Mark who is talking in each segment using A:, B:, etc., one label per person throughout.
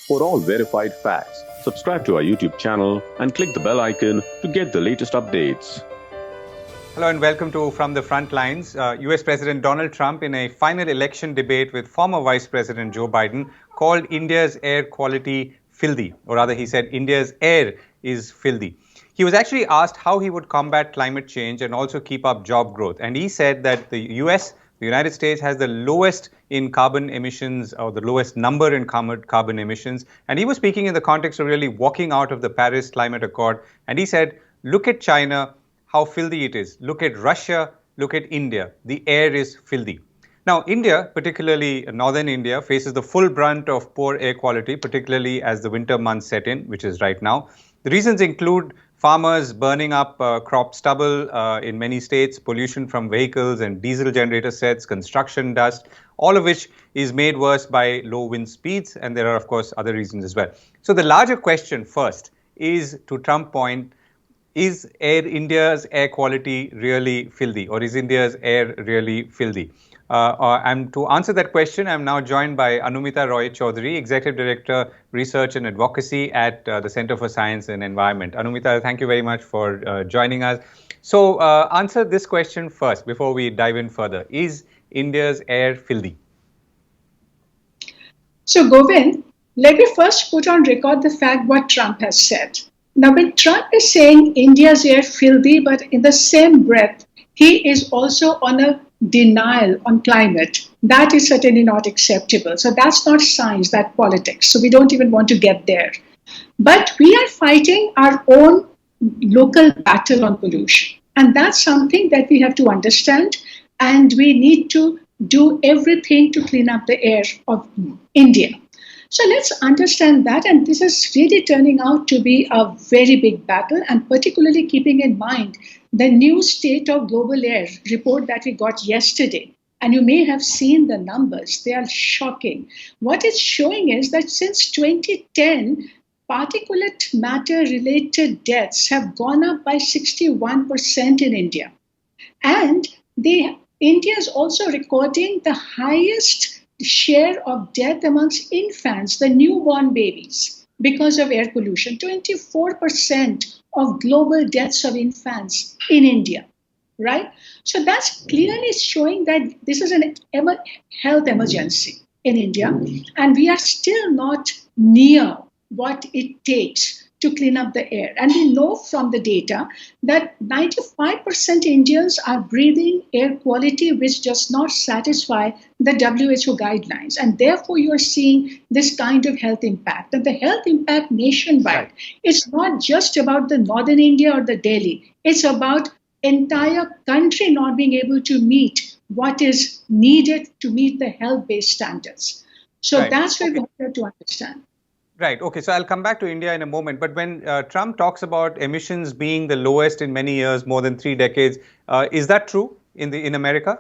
A: For all verified facts, subscribe to our YouTube channel and click the bell icon to get the latest updates.
B: Hello and welcome to From the Front Lines. US President Donald Trump, in a final election debate with former Vice President Joe Biden, called India's air quality filthy, or rather he said India's air is filthy. He was actually asked how he would combat climate change and also keep up job growth. And he said that the United States, has the lowest in carbon emissions, or the lowest number in carbon emissions. And he was speaking in the context of really walking out of the Paris Climate Accord. And he said, look at China, how filthy it is. Look at Russia, look at India. The air is filthy. Now, India, particularly northern India, faces the full brunt of poor air quality, particularly as the winter months set in, which is right now. The reasons include farmers burning up crop stubble in many states, pollution from vehicles and diesel generator sets, construction dust, all of which is made worse by low wind speeds. And there are, of course, other reasons as well. So the larger question first is, to Trump's point, is India's air quality really filthy, or is India's air really filthy? And to answer that question, I'm now joined by Anumita Roy Chowdhury, Executive Director, Research and Advocacy at the Center for Science and Environment. Anumita, thank you very much for joining us. So answer this question first before we dive in further. Is India's air filthy?
C: So, Govind, let me first put on record the fact what Trump has said. Now, when Trump is saying India's air filthy, but in the same breath, he is also on a denial on climate. That is certainly not acceptable. So that's not science, that's politics. So we don't even want to get there. But we are fighting our own local battle on pollution. And that's something that we have to understand. And we need to do everything to clean up the air of India. So let's understand that, and this is really turning out to be a very big battle, and particularly keeping in mind the new State of Global Air report that we got yesterday. And you may have seen the numbers, they are shocking. What it's showing is that since 2010, particulate matter related deaths have gone up by 61% in India. And India is also recording the highest share of death amongst infants, the newborn babies, because of air pollution. 24% of global deaths of infants in India, right? So that's clearly showing that this is an health emergency in India, and we are still not near what it takes to clean up the air. And we know from the data that 95% Indians are breathing air quality which does not satisfy the WHO guidelines. And therefore, you are seeing this kind of health impact. And the health impact nationwide, it's not just about the northern India or the Delhi. It's about entire country not being able to meet what is needed to meet the health-based standards. So that's what we have to understand.
B: Right. Okay. So I'll come back to India in a moment. But when Trump talks about emissions being the lowest in many years, more than 3 decades, is that true in America?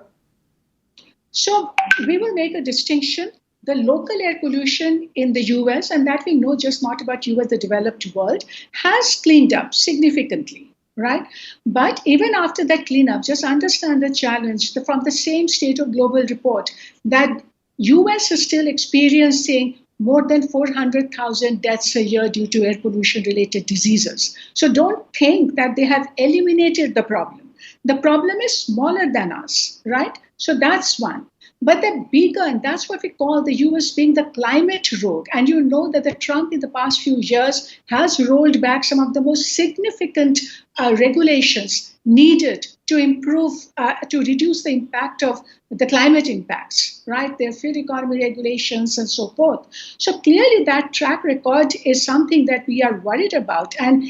C: So we will make a distinction. The local air pollution in the US, and that we know just not about US, the developed world, has cleaned up significantly, right? But even after that cleanup, just understand the challenge from the same State of Global report that US is still experiencing more than 400,000 deaths a year due to air pollution-related diseases. So don't think that they have eliminated the problem. The problem is smaller than us, right? So that's one. But the bigger, and that's what we call the US being the climate rogue. And you know that the Trump in the past few years has rolled back some of the most significant regulations needed to improve, to reduce the impact of the climate impacts, right? Their field economy regulations and so forth. So clearly that track record is something that we are worried about. And,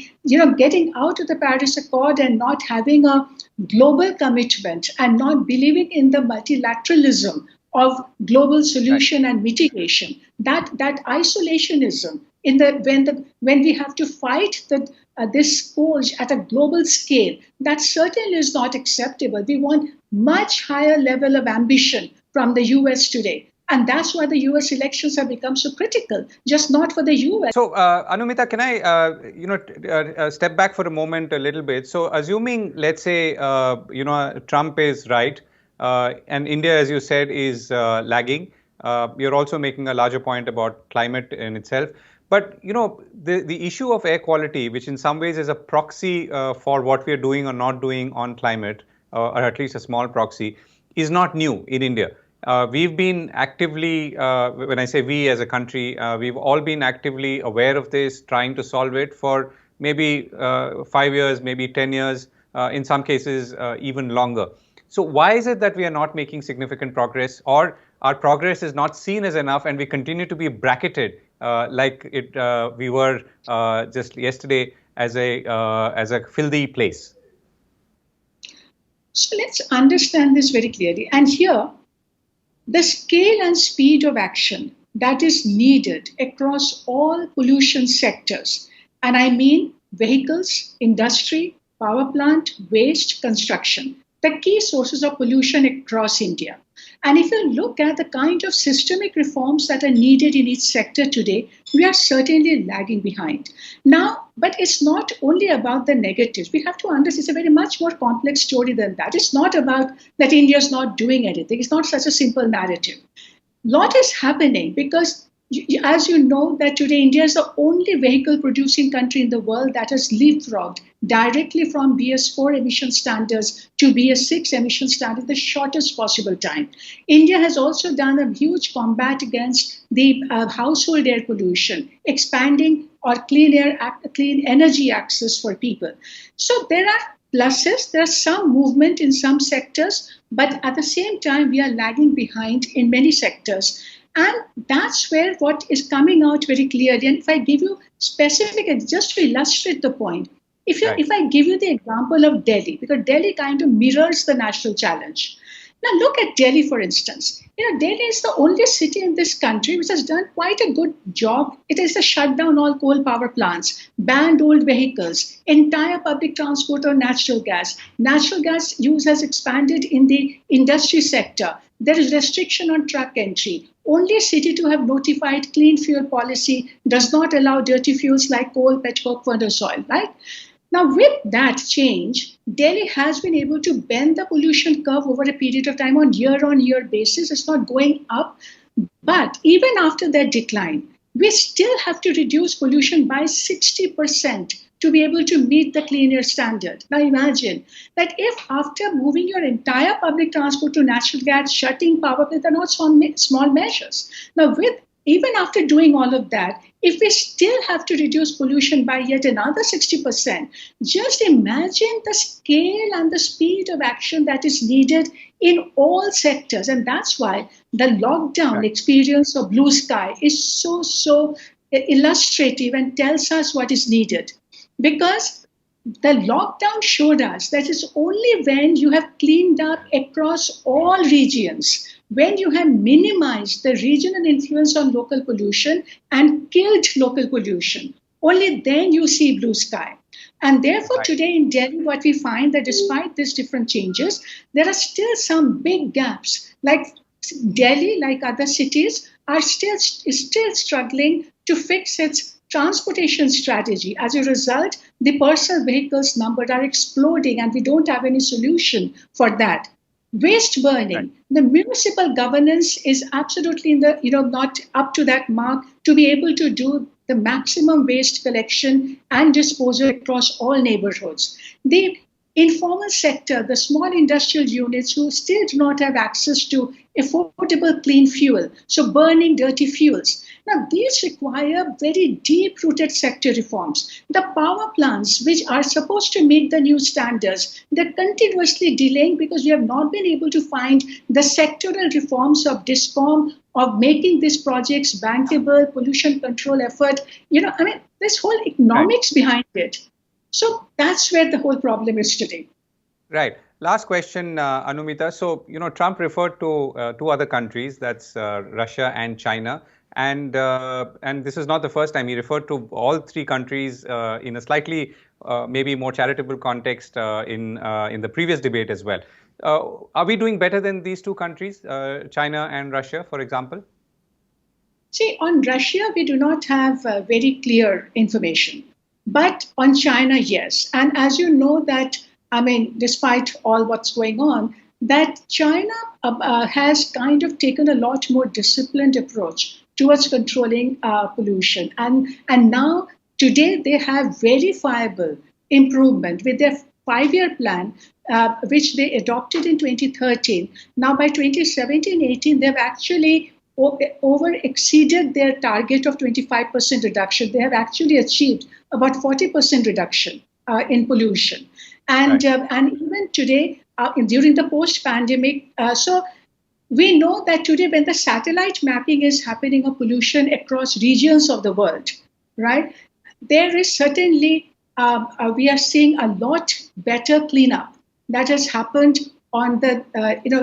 C: getting out of the Paris Accord and not having a global commitment and not believing in the multilateralism of global solution and mitigation, that isolationism when we have to fight this scourge at a global scale, that certainly is not acceptable. We want much higher level of ambition from the US today. And that's why the US elections have become so critical, just not for the US.
B: So, Anumita, can I, step back for a moment a little bit? So, assuming, let's say, Trump is right, and India, as you said, is lagging. You're also making a larger point about climate in itself. But, the issue of air quality, which in some ways is a proxy for what we are doing or not doing on climate, or at least a small proxy, is not new in India. We've been actively, when I say we as a country, we've all been actively aware of this, trying to solve it for maybe 5 years, maybe 10 years, in some cases even longer. So why is it that we are not making significant progress, or our progress is not seen as enough, and we continue to be bracketed like we were just yesterday as a filthy place?
C: So let's understand this very clearly. And here, the scale and speed of action that is needed across all pollution sectors, and I mean vehicles, industry, power plant, waste, construction, the key sources of pollution across India. And if you look at the kind of systemic reforms that are needed in each sector today, we are certainly lagging behind. Now, but it's not only about the negatives. We have to understand it's a very much more complex story than that. It's not about that India is not doing anything. It's not such a simple narrative. Lot is happening because, as you know, that today India is the only vehicle producing country in the world that has leapfrogged directly from BS4 emission standards to BS6 emission standards in the shortest possible time. India has also done a huge combat against the household air pollution, expanding or clean energy access for people. So there are pluses, there's some movement in some sectors, but at the same time, we are lagging behind in many sectors. And that's where what is coming out very clearly. And if I give you specific, just to illustrate the point, if I give you the example of Delhi, because Delhi kind of mirrors the national challenge. Now look at Delhi, for instance. Delhi is the only city in this country which has done quite a good job. It is to shut down all coal power plants, banned old vehicles, entire public transport on natural gas. Natural gas use has expanded in the industry sector. There is restriction on truck entry. Only city to have notified clean fuel policy, does not allow dirty fuels like coal, petcoke, furnace oil, right? Now, with that change, Delhi has been able to bend the pollution curve over a period of time on year basis. It's not going up. But even after that decline, we still have to reduce pollution by 60% to be able to meet the clean air standard. Now imagine that if after moving your entire public transport to natural gas, shutting power plants, they're not small measures. Now even after doing all of that, if we still have to reduce pollution by yet another 60%, just imagine the scale and the speed of action that is needed in all sectors. And that's why the lockdown experience of Blue Sky is so illustrative and tells us what is needed. Because the lockdown showed us that it's only when you have cleaned up across all regions, when you have minimized the regional influence on local pollution and killed local pollution, only then you see blue sky. And therefore, today in Delhi, what we find that despite these different changes, there are still some big gaps. Like Delhi, like other cities, is still struggling to fix its transportation strategy. As a result, the personal vehicles numbers are exploding, and we don't have any solution for that. Waste burning, the municipal governance is absolutely not up to that mark to be able to do the maximum waste collection and disposal across all neighborhoods. The informal sector, the small industrial units who still do not have access to affordable clean fuel, so burning dirty fuels. Now, these require very deep-rooted sector reforms. The power plants, which are supposed to meet the new standards, they're continuously delaying because we have not been able to find the sectoral reforms of DISCOM, of making these projects bankable, pollution control effort. This whole economics behind it. So that's where the whole problem is today.
B: Right. Last question, Anumita. So, Trump referred to two other countries, that's Russia and China. And this is not the first time he referred to all three countries in a slightly maybe more charitable context in the previous debate as well. Are we doing better than these two countries, China and Russia, for example?
C: See, on Russia, we do not have very clear information. But on China, yes. And as you know that, despite all what's going on, that China has kind of taken a lot more disciplined approach towards controlling pollution. And now, today, they have verifiable improvement with their 5-year plan, which they adopted in 2013. Now, by 2017-18, they've actually over exceeded their target of 25% reduction. They have actually achieved about 40% reduction in pollution. And,
B: right.
C: And even today, during the post-pandemic, so we know that today when the satellite mapping is happening of pollution across regions of the world, right, there is certainly, we are seeing a lot better cleanup that has happened on the,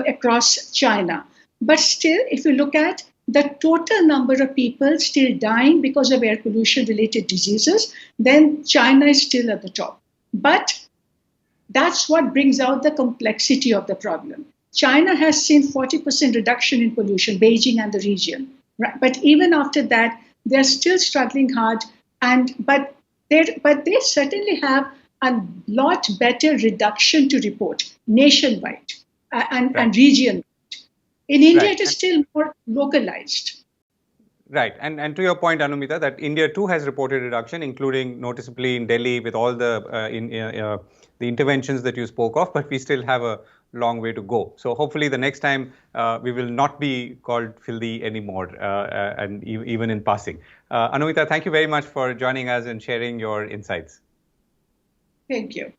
C: across China. But still, if you look at the total number of people still dying because of air pollution related diseases, then China is still at the top. But that's what brings out the complexity of the problem. China has seen 40% reduction in pollution, Beijing and the region. Right? But even after that, they're still struggling hard. But they certainly have a lot better reduction to report nationwide and region. In India,
B: Right.
C: it is still more localized.
B: Right. And to your point, Anumita, that India too has reported reduction, including noticeably in Delhi with all the the interventions that you spoke of, but we still have a long way to go. So hopefully the next time we will not be called filthy anymore, and even in passing. Anumita, thank you very much for joining us and sharing your insights.
C: Thank you.